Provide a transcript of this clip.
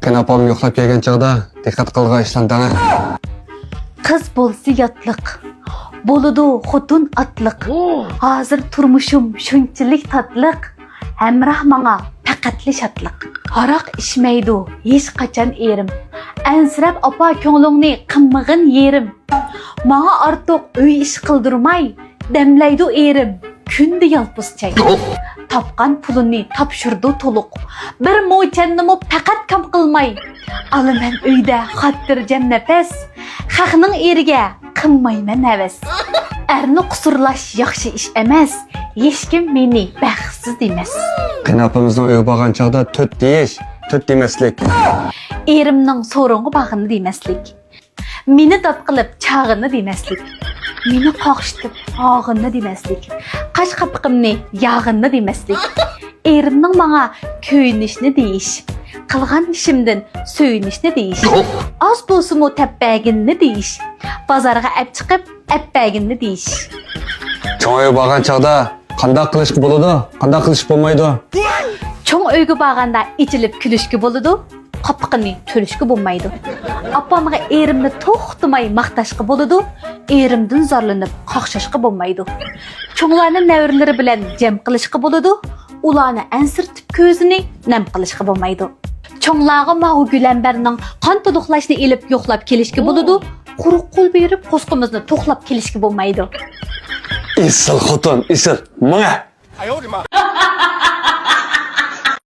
Sekin apam yo'qlab kelgan chog'da diqqat qilg'aysan dana. Qiz bo'lsa yotliq, bo'ladi xotun atliq. Hozir turmushim shunchalik tatliq, hamroh menga faqatli shatliq. Haroq ichmaydi hech qachon erim. Ansirab opa ko'nglingni qilmag'in yerim. Menga ortiq uy ish qildirmay, damlaydi erim. Kunda yalpız çay. Tapqan pulini topshirdi to'liq. Bir mo'channimi faqat kam qilmay. Alaman uyda xotirjam nafas. Haqning eriga qilmayman havas. Erni qusurlash yaxshi ish emas. Hech kim meni baxtsiz demas. Qinapimizning uyi bo'lgan chog'da to'rt deyish, to'rt demaslik. Erimning so'ringi bag'ini demaslik. Meni dod qilib chag'ini demaslik. Meni qoqishtirib og'inni demaslik. Qash qapiqimni yog'inni demaslik. Erimning menga ko'yinishni deyish. Qilgan ishimdan so'yinishni deyish. Oz bo'lsa-mu tapbaginni deyish. Bozorga olib chiqib apbaginni deyish. Cho'ng uyi bo'lgan chog'da qanday qilishga bo'ladi, qanday qilish bo'lmaydi? Cho'ng uyga borganda ichilib kulishga bo'ladi, qapiqini to'lishga bo'lmaydi. Apamga erimni to'xtamay maqtashga bo'ladi, erimdan zorlanib qoqshashga bo'lmaydi. Cho'nglarni navrlari bilan jam qilishga bo'ladi, ularni ansirtib ko'zini nam qilishga bo'lmaydi. Cho'nglarga Mahu Gulambarning qon to'duqlashni elib yo'qlab kelishga bo'ladi, quruq qo'l berib qo'sqimizni to'xlab kelishga bo'lmaydi. Isil xotin, isil. Mana.